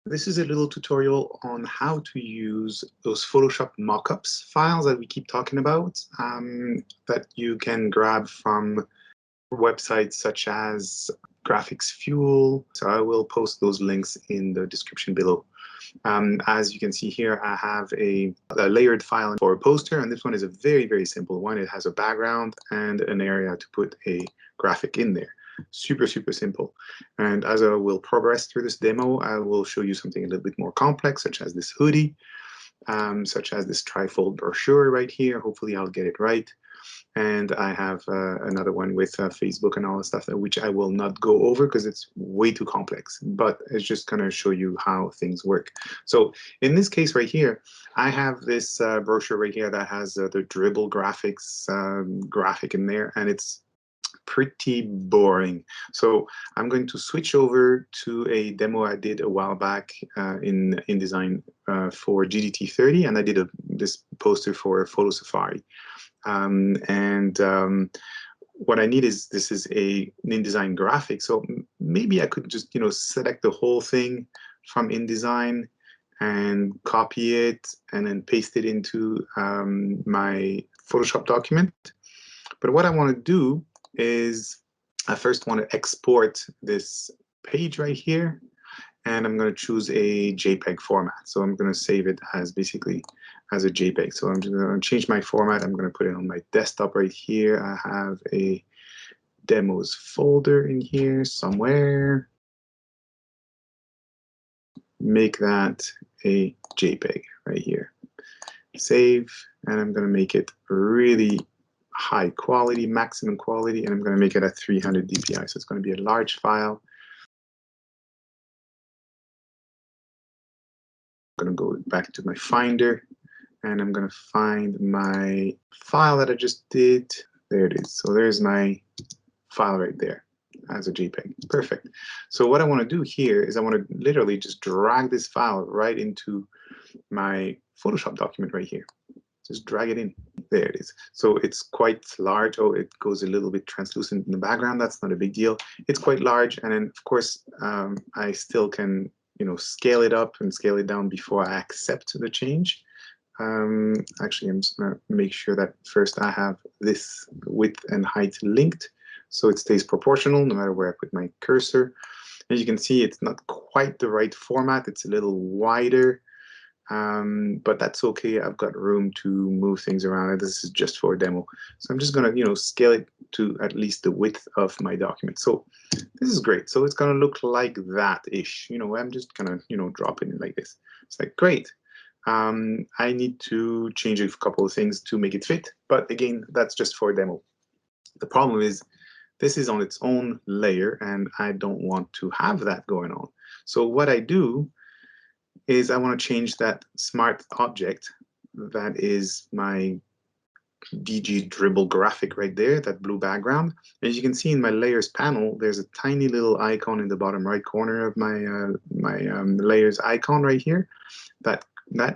This is a little tutorial on how to use those Photoshop mockups files that we keep talking about, that you can grab from websites such as Graphics Fuel. So I will post those links in the description below. As you can see here, I have a layered file for a poster, and this one is a very, very simple one. It has a background and an area to put a graphic in there. Super, super simple. And as I will progress through this demo, I will show you something a little bit more complex, such as this hoodie, such as this Trifold Brochure right here. Hopefully I'll get it right. And I have another one with Facebook and all the stuff, which I will not go over because it's way too complex, but it's just going to show you how things work. So in this case right here, I have this brochure right here that has the dribble graphics graphic in there, and it's pretty boring. So I'm going to switch over to a demo I did a while back in InDesign for GDT30, and I did this poster for Photo Safari. What I need is, this is an InDesign graphic, so maybe I could just select the whole thing from InDesign and copy it and then paste it into my Photoshop document. But what I want to do is I first want to export this page right here, and I'm going to choose a JPEG format. So I'm going to save it as basically as a JPEG. So I'm just going to change my format. I'm going to put it on my desktop right here. I have a demos folder in here somewhere. Make that a JPEG right here. Save, and I'm going to make it really high quality, maximum quality, and I'm going to make it at 300 dpi. So it's going to be a large file. I'm going to go back to my Finder, and I'm going to find my file that I just did. There it is. So there's my file right there as a JPEG. Perfect. So what I want to do here is I want to literally just drag this file right into my Photoshop document right here. Just drag it in. There it is. So it's quite large. Oh, it goes a little bit translucent in the background. That's not a big deal. It's quite large. And then, of course, I still can scale it up and scale it down before I accept the change. Actually, I'm just going to make sure that first I have this width and height linked, so it stays proportional no matter where I put my cursor. As you can see, it's not quite the right format. It's a little wider, but that's okay. I've got room to move things around. This is just for a demo. So I'm just going to scale it to at least the width of my document. So this is great. So it's going to look like that-ish. I'm just going to drop it in like this. It's like, great. I need to change a couple of things to make it fit, but again, that's just for a demo. The problem is this is on its own layer, and I don't want to have that going on. So what I do is I want to change that smart object that is my DG dribble graphic right there, that blue background. As you can see in my layers panel, there's a tiny little icon in the bottom right corner of my layers icon right here. That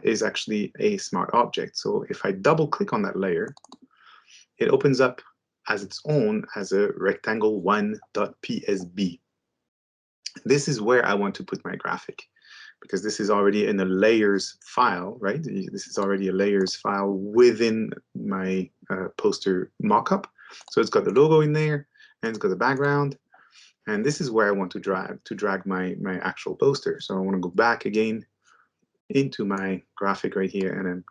is actually a smart object. So if I double click on that layer, it opens up as its own as a rectangle1.psb. This is where I want to put my graphic, because this is already in a layers file, right? This is already a layers file within my poster mockup. So it's got the logo in there, and it's got the background. And this is where I want to drag my actual poster. So I want to go back again into my graphic right here, and then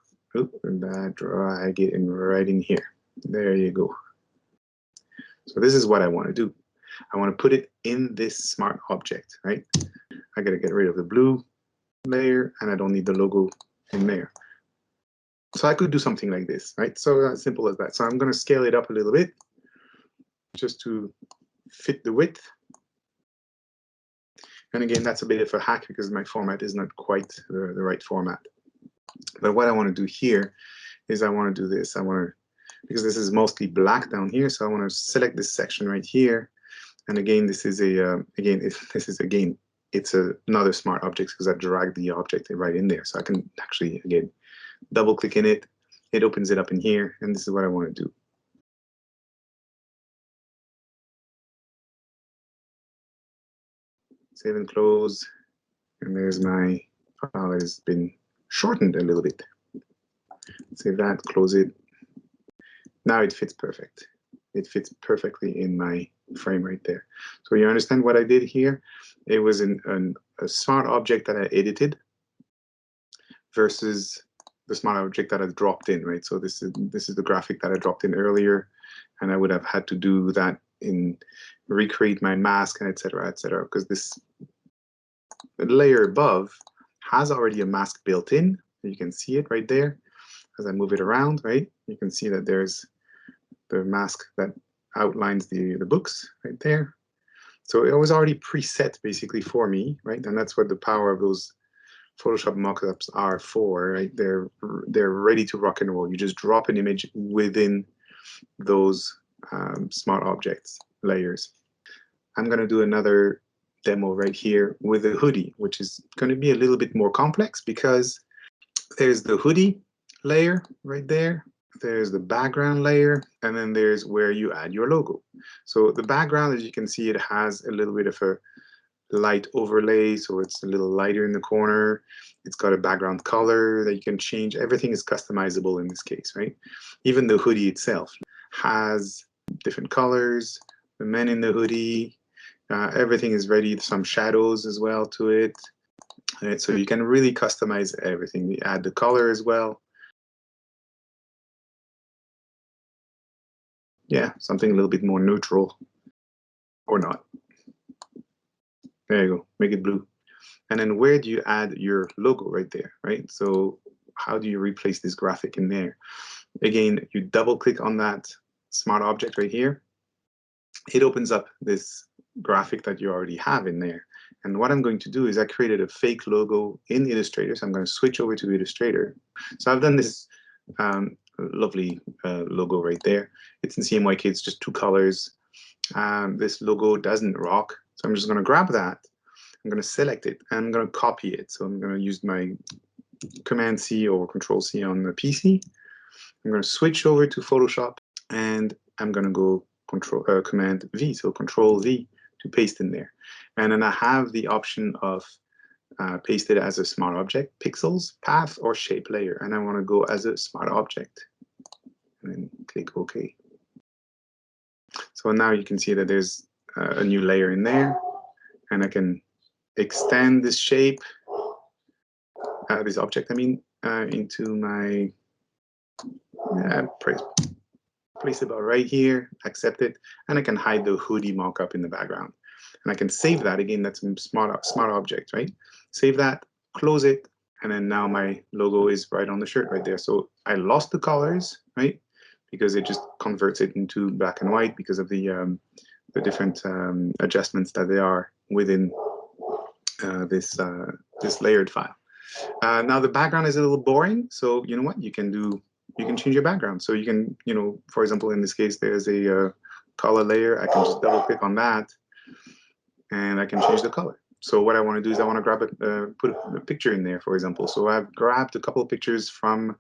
drag it in right in here. There you go. So this is what I want to do. I want to put it in this smart object, right? I got to get rid of the blue layer, and I don't need the logo in there. So I could do something like this, right? So as simple as that. So I'm going to scale it up a little bit just to fit the width. And again, that's a bit of a hack because my format is not quite the right format. But what I want to do here is I want to do this. Because this is mostly black down here, so I want to select this section right here. And again, this is it's another smart object because I dragged the object right in there. So I can actually, again, double click in it. It opens it up in here, and this is what I want to do. Save and close. And there's my file that has been shortened a little bit. Save that, close it. Now it fits perfect. It fits perfectly in my frame right there. So you understand what I did here? It was a smart object that I edited versus the smart object that I dropped in, right? So this is the graphic that I dropped in earlier, and I would have had to do that in recreate my mask and etc. because this layer above has already a mask built in. You can see it right there. As I move it around, right, you can see that there's the mask that outlines the books right there. So it was already preset basically for me, right? And that's what the power of those Photoshop mockups are for, right? They're ready to rock and roll. You just drop an image within those smart objects layers. I'm going to do another demo right here with a hoodie, which is going to be a little bit more complex because there's the hoodie layer right there. There's the background layer, and then there's where you add your logo. So the background, as you can see, it has a little bit of a light overlay, so it's a little lighter in the corner. It's got a background color that you can change. Everything is customizable in this case, right? Even the hoodie itself has different colors. The men in the hoodie, everything is ready. Some shadows as well to it. Right? So you can really customize everything. You add the color as well. Yeah, something a little bit more neutral or not. There you go, make it blue. And then where do you add your logo right there, right? So how do you replace this graphic in there? Again, you double click on that smart object right here. It opens up this graphic that you already have in there. And what I'm going to do is I created a fake logo in Illustrator. So I'm going to switch over to Illustrator. So I've done this lovely logo right there. It's in CMYK, it's just 2 colors. This logo doesn't rock. So I'm just going to grab that. I'm going to select it and I'm going to copy it. So I'm going to use my Command C or Control C on the PC. I'm going to switch over to Photoshop and I'm going to go Command V, so Control V to paste in there. And then I have the option of paste it as a smart object, pixels, path, or shape layer. And I want to go as a smart object. And then click OK. So now you can see that there's a new layer in there. And I can extend this shape, this object, I mean, into my place it about right here, accept it, and I can hide the hoodie mockup in the background. And I can save that. Again, that's a smart object, right? Save that, close it, and then now my logo is right on the shirt right there. So I lost the colors, right? Because it just converts it into black and white because of the different adjustments that they are within this layered file. Now the background is a little boring, so you know what? You can change your background. So you can, for example, in this case, there's a color layer. I can just double click on that, and I can change the color. So what I want to do is I want to grab put a picture in there, for example. So I've grabbed a couple of pictures from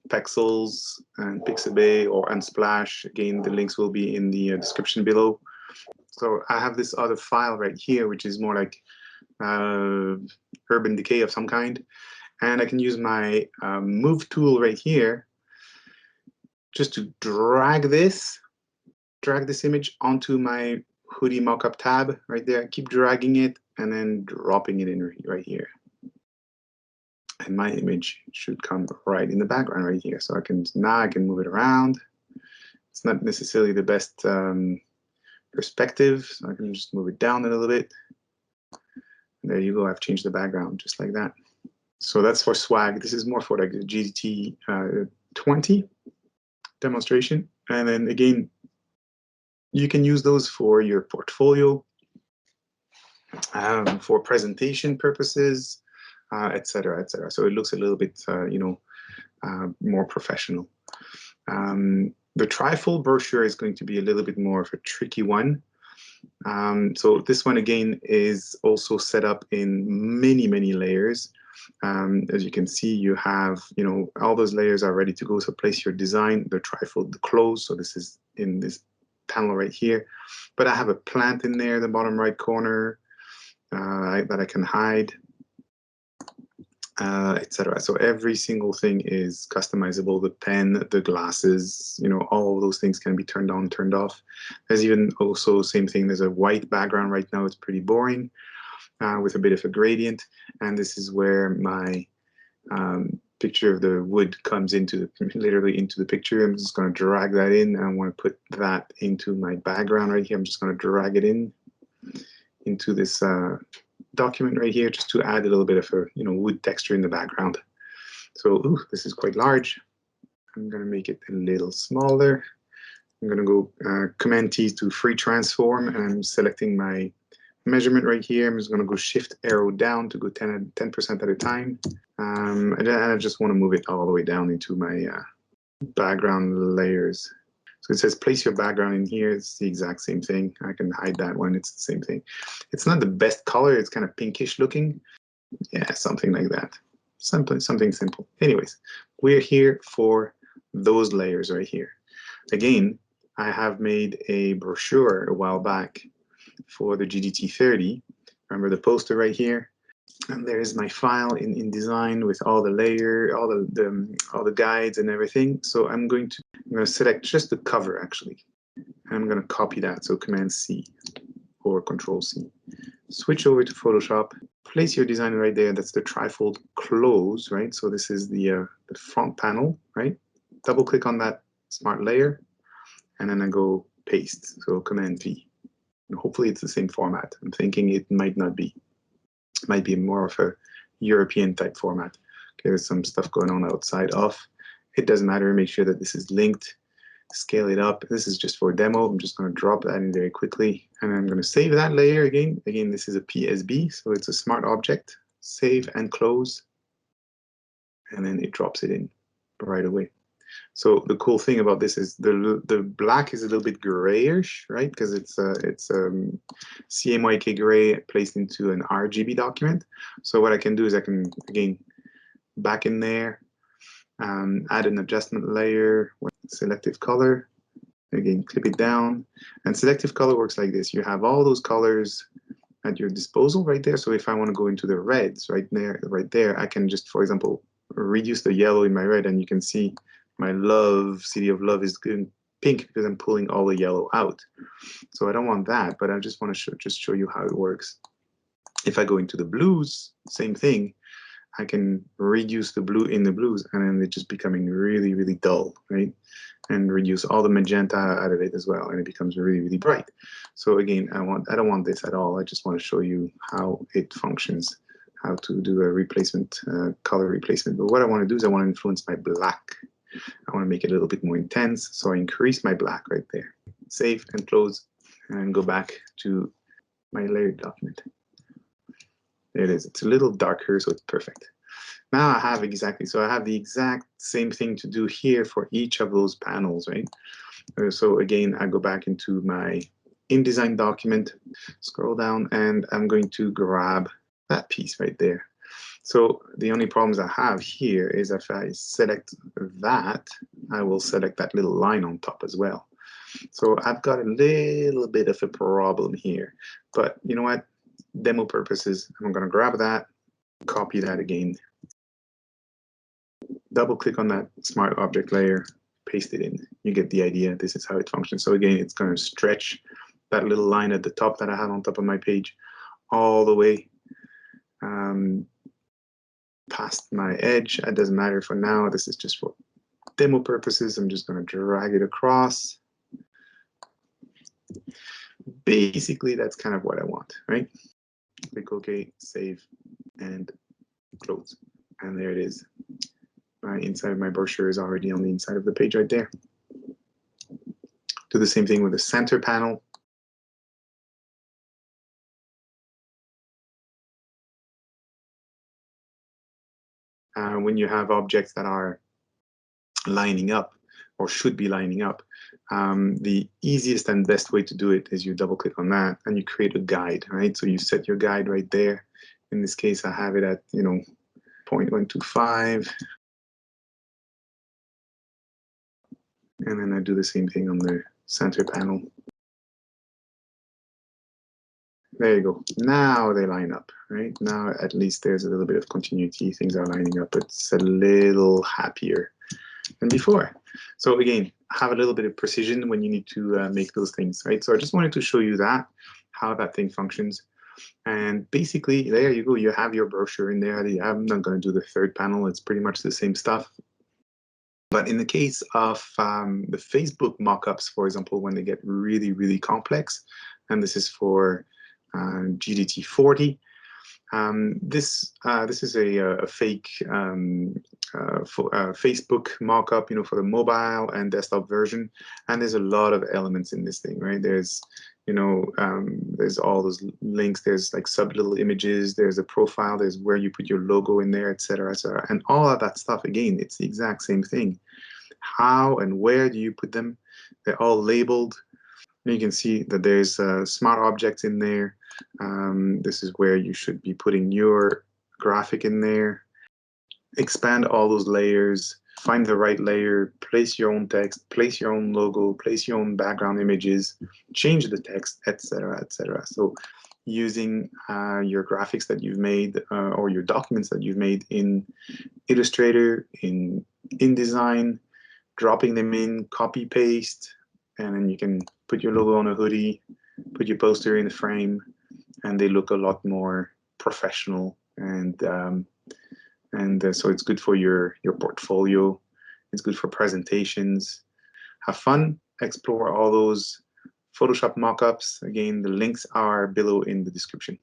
Pexels and Pixabay or Unsplash. Again, the links will be in the description below. So I have this other file right here, which is more like urban decay of some kind. And I can use my move tool right here just to drag this image onto my hoodie mockup tab right there. Keep dragging it and then dropping it in right here. And my image should come right in the background right here. So now I can move it around. It's not necessarily the best perspective, so I can just move it down a little bit. And there you go, I've changed the background just like that. So that's for swag. This is more for like the GT 20 demonstration. And then again, you can use those for your portfolio, for presentation purposes, etc., etc. So it looks a little bit, more professional. The Trifold Brochure is going to be a little bit more of a tricky one. So this one again is also set up in many, many layers. As you can see, you have, all those layers are ready to go. So place your design, the trifold, the close. So this is in this panel right here. But I have a plant in there, the bottom right corner, that I can hide. etc. So every single thing is customizable. The pen, the glasses, you know, all of those things can be turned on, turned off. There's even also same thing. There's a white background right now. It's pretty boring with a bit of a gradient. And this is where my picture of the wood comes into literally into the picture. I'm just going to drag that in. I want to put that into my background right here. I'm just going to drag it in into this document right here, just to add a little bit of a wood texture in the background. So ooh, this is quite large. I'm going to make it a little smaller. I'm going to go Command T to free transform, and I'm selecting my measurement right here. I'm just going to go Shift arrow down to go 10% at a time. And then I just want to move it all the way down into my background layers. So it says place your background in here. It's the exact same thing. I can hide that one. It's the same thing. It's not the best color. It's kind of pinkish looking. Yeah, something like that. Something simple. Anyways, we're here for those layers right here. Again, I have made a brochure a while back for the GDT30. Remember the poster right here? And there's my file in InDesign with all the layer, all the guides and everything. So I'm going to select just the cover actually. And I'm going to copy that. So Command C or Control C. Switch over to Photoshop. Place your design right there. That's the Trifold Close, right? So this is the front panel, right? Double click on that smart layer, and then I go paste. So Command V. And hopefully it's the same format. I'm thinking it might not be. It might be more of a European type format. Okay, there's some stuff going on outside of. It doesn't matter. Make sure that this is linked. Scale it up. This is just for a demo. I'm just going to drop that in very quickly, and I'm going to save that layer again. Again, this is a PSB, so it's a smart object. Save and close, and then it drops it in right away. So the cool thing about this is the black is a little bit grayish, right? Because it's CMYK gray placed into an RGB document. So what I can do is I can again back in there, add an adjustment layer with selective color. Again, clip it down, and selective color works like this. You have all those colors at your disposal right there. So if I want to go into the reds right there, I can just, for example, reduce the yellow in my red, and you can see my love, City of Love, is going pink because I'm pulling all the yellow out. So I don't want that, but I just want to just show you how it works. If I go into the blues, same thing. I can reduce the blue in the blues, and then it's just becoming really, really dull, right? And reduce all the magenta out of it as well, and it becomes really, really bright. So again, I don't want this at all. I just want to show you how it functions, how to do a replacement, color replacement. But what I want to do is I want to influence my black. I want to make it a little bit more intense, so I increase my black right there. Save and close, and go back to my layered document. There it is. It's a little darker, so it's perfect. Now I have the exact same thing to do here for each of those panels, right? So again, I go back into my InDesign document, scroll down, and I'm going to grab that piece right there. So the only problems I have here is if I select that, I will select that little line on top as well. So I've got a little bit of a problem here, but you know what? Demo purposes, I'm going to grab that, copy that again, double click on that smart object layer, paste it in. You get the idea. This is how it functions. So again, it's going to stretch that little line at the top that I have on top of my page all the way past my edge. It doesn't matter for now. This is just for demo purposes. I'm just going to drag it across. Basically, that's kind of what I want, right? Click OK, save, and close. And there it is. My inside of my brochure is already on the inside of the page right there. Do the same thing with the center panel. When you have objects that are lining up or should be lining up, the easiest and best way to do it is you double click on that and you create a guide, right? So you set your guide right there. In this case, I have it at 0.125. And then I do the same thing on the center panel. There you go. Now they line up, right? Now at least there's a little bit of continuity. Things are lining up. It's a little happier than before. So again, have a little bit of precision when you need to make those things, right? So I just wanted to show you that, how that thing functions. And basically, there you go. You have your brochure in there. I'm not going to do the third panel. It's pretty much the same stuff. But in the case of the Facebook mockups, for example, when they get really, really complex, and this is for GDT40, this is a fake Facebook mockup, for the mobile and desktop version, and there's a lot of elements in this thing, right? There's there's all those links, there's like sub little images, there's a profile, there's where you put your logo in there, etc., etc., and all of that stuff. Again, it's the exact same thing. How and where do you put them? They're all labeled. You can see that there's smart objects in there. This is where you should be putting your graphic in there. Expand all those layers, find the right layer, place your own text, place your own logo, place your own background images, change the text, etc., etc. So using your graphics that you've made or your documents that you've made in Illustrator, in InDesign, dropping them in, copy, paste, and then you can put your logo on a hoodie, put your poster in the frame, and they look a lot more professional. And so it's good for your portfolio. It's good for presentations. Have fun. Explore all those Photoshop mockups. Again, the links are below in the description.